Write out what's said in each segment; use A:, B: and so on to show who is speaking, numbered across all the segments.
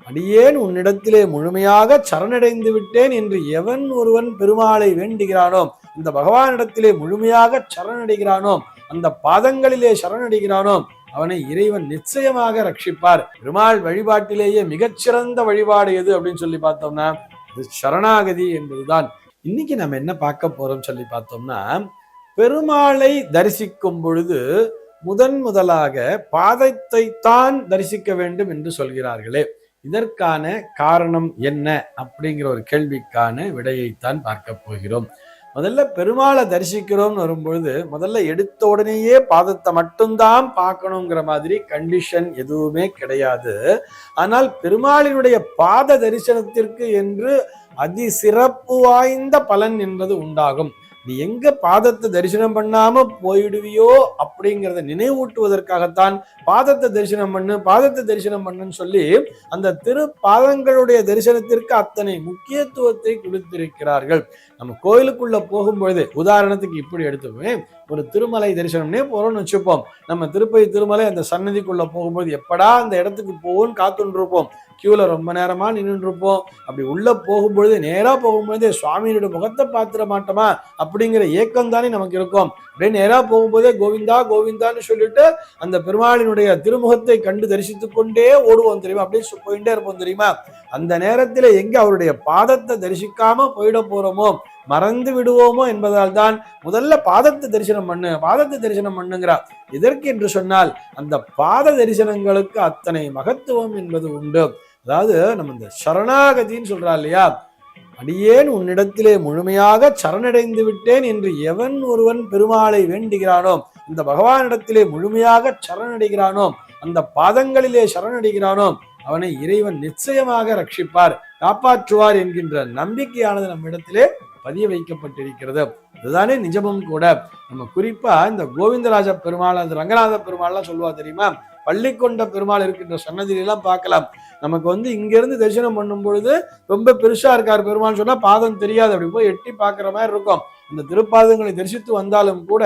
A: அடியேன் உன்னிடத்திலே முழுமையாக சரணடைந்து விட்டேன் என்று எவன் ஒருவன் பெருமாளை வேண்டுகிறானோ, இந்த பகவானிடத்திலே முழுமையாக சரணடைகிறானோ, அந்த பாதங்களிலே சரணடைகிறானோ, அவனை இறைவன் நிச்சயமாக ரட்சிப்பார். பெருமாள் வழிபாட்டிலேயே மிகச்சிறந்த வழிபாடு எது அப்படின்னு சொல்லி பார்த்தோம்னா இது சரணாகதி என்பதுதான். இன்னைக்கு நம்ம என்ன பார்க்க போறோம் சொல்லி பார்த்தோம்னா, பெருமாளை தரிசிக்கும் பொழுது முதலாக பாதத்தை தான் தரிசிக்க வேண்டும் என்று சொல்கிறார்களே, இதற்கான காரணம் என்ன அப்படிங்கிற ஒரு கேள்விக்கான விடையைத்தான் பார்க்க போகிறோம். முதல்ல பெருமாளை தரிசிக்கிறோம்னு வரும்பொழுது முதல்ல எடுத்த உடனேயே பாதத்தை மட்டும்தான் பார்க்கணுங்கிற மாதிரி கண்டிஷன் எதுவுமே கிடையாது. ஆனால் பெருமாளினுடைய பாத தரிசனத்திற்கு என்று அதிசிறப்பு வாய்ந்த பலன் என்பது உண்டாகும். நீ எங்க பாதத்தை தரிசனம் பண்ணாம போயிடுவியோ அப்படிங்கிறத நினைவூட்டுவதற்காகத்தான் பாதத்தை தரிசனம் பண்ணுன்னு சொல்லி அந்த திரு பாதங்களுடைய தரிசனத்திற்கு அத்தனை முக்கியத்துவத்தை கொடுத்திருக்கிறார்கள். நம்ம கோயிலுக்குள்ள போகும்பொழுது உதாரணத்துக்கு இப்படி எடுத்துப்போம், ஒரு திருமலை தரிசனம்னே போறோம்னு வச்சுப்போம். நம்ம திருப்பதி திருமலை அந்த சன்னதிக்குள்ள போகும்போது எப்படா அந்த இடத்துக்கு போவோம்னு காத்துட்டு இருப்போம். கியூல ரொம்ப நேரமா நின்று இருப்போம். அப்படி உள்ள போகும்பொழுது நேரா போகும்பொழுது சுவாமியோட முகத்தை பார்த்துட மாட்டோமா அப்படிங்கிற ஏக்கம் தானே நமக்கு இருக்கும். அப்படியே நேரா போகும்போதே கோவிந்தா கோவிந்தான்னு சொல்லிட்டு அந்த பெருமாளினுடைய திருமுகத்தை கண்டு தரிசித்துக் கொண்டே ஓடுவோம் தெரியுமா, அப்படியே போயிட்டே இருப்போம் தெரியுமா. அந்த நேரத்துல எங்க அவருடைய பாதத்தை தரிசிக்காம போயிட போறோமோ, மறந்து விடுவோமோ என்பதால் தான் முதல்ல பாதத்தை தரிசனம் பண்ணுங்கிறார். இதற்கு என்று சொன்னால் அந்த பாத தரிசனங்களுக்கு அத்தனை மகத்துவம் என்பது உண்டு. அதாவது நம்ம இந்த சரணாகதின்னு சொல்றா இல்லையா, அடியேன் உன்னிடத்திலே முழுமையாக சரணடைந்து விட்டேன் என்று எவன் ஒருவன் பெருமாளை வேண்டுகிறானோ, இந்த பகவானிடத்திலே முழுமையாக சரணடைகிறானோ, அந்த பாதங்களிலே சரணடைகிறானோ, அவனை இறைவன் நிச்சயமாக ரட்சிப்பார், காப்பாற்றுவார் என்கின்ற நம்பிக்கையானது நம்ம இடத்திலே பதிய வைக்கப்பட்டிருக்கிறது. இதுதானே நிஜமும் கூட. நம்ம குறிப்பா இந்த கோவிந்தராஜ பெருமாள், அந்த ரங்கநாத பெருமாள்லாம் சொல்லுவா தெரியுமா, பள்ளிக்கொண்ட பெருமாள் இருக்கின்ற சன்னதியெல்லாம் பார்க்கலாம். நமக்கு இங்க இருந்து தரிசனம் பண்ணும் பொழுது ரொம்ப பெருசா இருக்காரு பெருமாள் சொன்னா பாதம் தெரியாது, அப்படி போய் எட்டி பார்க்கிற மாதிரி இருக்கும். இந்த திருப்பாதங்களை தரிசித்து வந்தாலும் கூட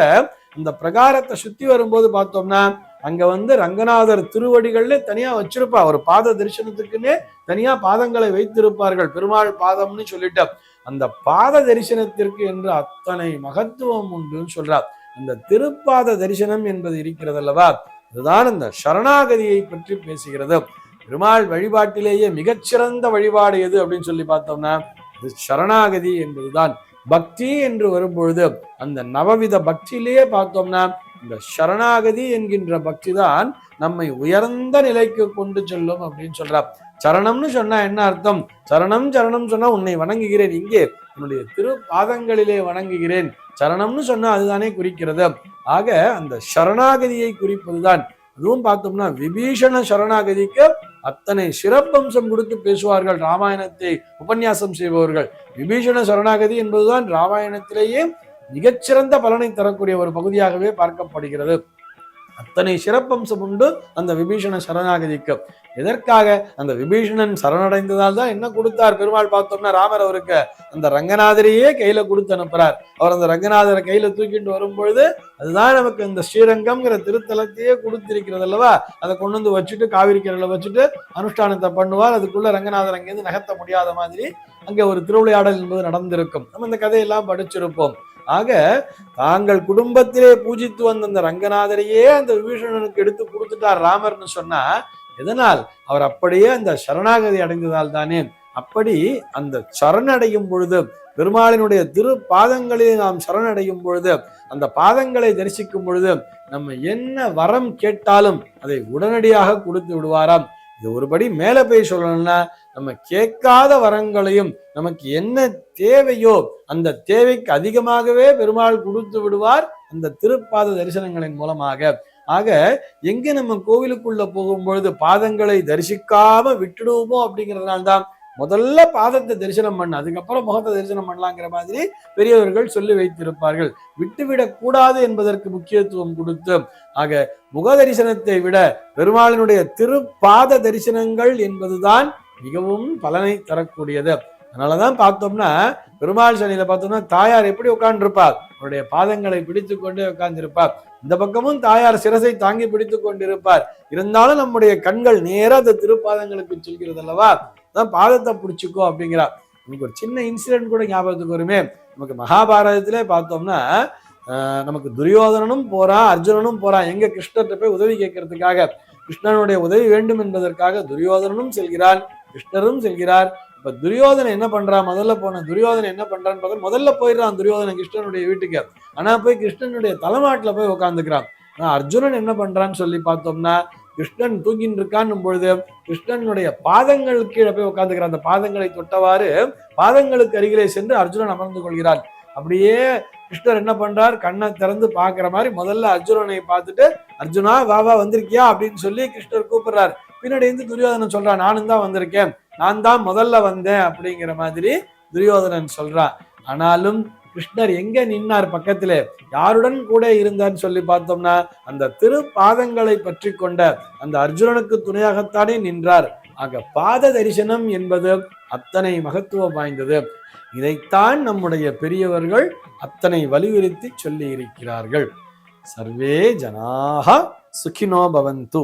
A: அந்த பிரகாரத்தை சுத்தி வரும்போது பார்த்தோம்னா அங்க ரங்கநாதர் திருவடிகள்ல தனியா வச்சிருப்பா, ஒரு பாத தரிசனத்துக்குன்னே தனியா பாதங்களை வைத்திருப்பார்கள், பெருமாள் பாதம்னு சொல்லிட்டு. அந்த பாத தரிசனத்திற்கு என்று அத்தனை மகத்துவம் உண்டுன்னு சொல்றார். அந்த திருப்பாத தரிசனம் என்பது இருக்கிறது அல்லவா, இதுதான் அந்த சரணாகதியை பற்றி பேசுகிறது. பெருமாள் வழிபாட்டிலேயே மிகச்சிறந்த வழிபாடு எது அப்படின்னு சொல்லி பார்த்தோம்னா இது சரணாகதி என்பதுதான். பக்தி என்று வரும்பொழுது அந்த நவவித பக்தியிலேயே பார்த்தோம்னா இந்த சரணாகதி என்கின்ற பக்தி தான் நம்மை உயர்ந்த நிலைக்கு கொண்டு செல்லும் அப்படின்னு சொல்றார். சரணம்னு சொன்னா என்ன அர்த்தம்? சரணம் சொன்னா உன்னை வணங்குகிறேன், இங்கே உன்னுடைய திரு பாதங்களிலே வணங்குகிறேன். சரணம்னு சொன்னா அதுதானே குறிக்கிறது. ஆக அந்த சரணாகதியை குறிப்பதுதான். அதுவும் பார்த்தோம்னா விபீஷண சரணாகதிக்கு அத்தனை சிறப்பம்சம் கொடுத்து பேசுவார்கள் ராமாயணத்தை உபன்யாசம் செய்பவர்கள். விபீஷண சரணாகதி என்பதுதான் ராமாயணத்திலேயே மிகச்சிறந்த பலனை தரக்கூடிய ஒரு பகுதியாகவே பார்க்கப்படுகிறது. அத்தனை சிறப்பம்சம் உண்டு அந்த விபீஷண சரணாகதிக்கு. எதற்காக? அந்த விபீஷணன் சரணடைந்ததால் தான் என்ன கொடுத்தார் பெருமாள் பார்த்தோம்னா, ராமர் அவருக்கு அந்த ரங்கநாதரையே கையில கொடுத்து அனுப்புறார். அவர் அந்த ரங்கநாதரை கையில தூக்கிட்டு வரும்பொழுது அதுதான் நமக்கு இந்த ஸ்ரீரங்கம்ங்கிற திருத்தலத்தையே கொடுத்திருக்கிறது அல்லவா. அதை கொண்டு வச்சுட்டு காவிரி கரையில வச்சுட்டு அனுஷ்டானத்தை பண்ணுவார். அதுக்குள்ள ரங்கநாதர் அங்கேருந்து நகர்த்த முடியாத மாதிரி அங்கே ஒரு திருவிளையாடல் என்பது நடந்திருக்கும். நம்ம இந்த கதையெல்லாம் படிச்சிருப்போம். ஆக தாங்கள் குடும்பத்திலே பூஜித்து வந்த அந்த ரங்கநாதரையே அந்த விபீஷணனுக்கு எடுத்து கொடுத்துட்டார் ராமர்னு சொன்னா எதனால்? அவர் அப்படியே அந்த சரணாகதி அடைந்ததால் தானே. அப்படி அந்த சரணடையும் பொழுது, பெருமாளினுடைய திரு பாதங்களிலே நாம் சரணடையும் பொழுது, அந்த பாதங்களை தரிசிக்கும் பொழுது நம்ம என்ன வரம் கேட்டாலும் அதை உடனடியாக கொடுத்து விடுவாராம். இது ஒருபடி மேல போய் சொல்லணும்னா, நம்ம கேட்காத வரங்களையும் நமக்கு என்ன தேவையோ அந்த தேவைக்கு அதிகமாகவே பெருமாள் கொடுத்து விடுவார் அந்த திருப்பாத தரிசனங்களின் மூலமாக. ஆக எங்க நம்ம கோவிலுக்குள்ள போகும்பொழுது பாதங்களை தரிசிக்காம விட்டுடுவோமோ அப்படிங்கிறதுனால்தான் முதல்ல பாதத்தை தரிசனம் பண்ண, அதுக்கப்புறம் முகத்தை தரிசனம் பண்ணலாங்கிற மாதிரி பெரியவர்கள் சொல்லி வைத்திருப்பார்கள். விட்டுவிடக் கூடாது என்பதற்கு முக்கியத்துவம் கொடுத்து, ஆக முக தரிசனத்தை விட பெருமாளினுடைய திருப்பாத தரிசனங்கள் என்பதுதான் மிகவும் பலனை தரக்கூடியது. அதனாலதான் பார்த்தோம்னா பெருமாள் சனியில பார்த்தோம்னா தாயார் எப்படி உட்கார்ந்து இருப்பார், அவருடைய பாதங்களை பிடித்து கொண்டே உட்கார்ந்திருப்பார். இந்த பக்கமும் தாயார் சிரசை தாங்கி பிடித்து கொண்டிருப்பார். இருந்தாலும் நம்முடைய கண்கள் நேரா அந்த திருப்பாதங்களுக்கு செல்கிறது அல்லவா, அதான் பாதத்தை பிடிச்சிக்கோ அப்படிங்கிறார். நமக்கு ஒரு சின்ன இன்சிடென்ட் கூட ஞாபகத்துக்கு வருமே. நமக்கு மகாபாரதத்திலே பார்த்தோம்னா நமக்கு துரியோதனனும் போறான், அர்ஜுனனும் போறான் எங்க கிருஷ்ணர்கிட்ட போய் உதவி கேட்கறதுக்காக. கிருஷ்ணனுடைய உதவி வேண்டும் என்பதற்காக துரியோதனனும் செல்கிறான், கிருஷ்ணரும் செல்கிறார். இப்ப துரியோதனன் என்ன பண்றான், முதல்ல போன துரியோதனன் என்ன பண்றான்னு பார்த்தா முதல்ல போயிடுறான் துரியோதனன் கிருஷ்ணனுடைய வீட்டுக்கு. ஆனா போய் கிருஷ்ணனுடைய தலைமாட்டுல போய் உட்காந்துக்கிறான். ஆனா அர்ஜுனன் என்ன பண்றான்னு சொல்லி பார்த்தோம்னா, கிருஷ்ணன் தூங்கின்னு இருக்கான் பொழுது கிருஷ்ணனுடைய பாதங்கள் கீழே போய் உட்காந்துக்கிறான். அந்த பாதங்களை தொட்டவாறு பாதங்களுக்கு அருகிலே சென்று அர்ஜுனன் அமர்ந்து கொள்கிறான். அப்படியே கிருஷ்ணர் என்ன பண்றார், கண்ணை திறந்து பாக்குற மாதிரி முதல்ல அர்ஜுனனை பார்த்துட்டு, அர்ஜுனா வா வா வந்திருக்கியா அப்படின்னு சொல்லி கிருஷ்ணர் கூப்பிடுறார். பின்னாடி இருந்து துரியோதனன் சொல்றான், நானும் தான் வந்திருக்கேன், நான் தான் முதல்ல வந்தேன் அப்படிங்கிற மாதிரி துரியோதனன் சொல்றான். ஆனாலும் கிருஷ்ணர் எங்க நின்னார், பக்கத்திலே யாருடன் கூட இருந்தான்னு சொல்லி பார்த்தோம்னா அந்த திருப்பாதங்களை பற்றி கொண்ட அந்த அர்ஜுனனுக்கு துணையாகத்தானே நின்றார். ஆக பாத தரிசனம் என்பது அத்தனை மகத்துவம் வாய்ந்தது. இதைத்தான் நம்முடைய பெரியவர்கள் அத்தனை வலியுறுத்தி சொல்லி இருக்கிறார்கள். சர்வே ஜனாஹ சுகினோ பவந்து.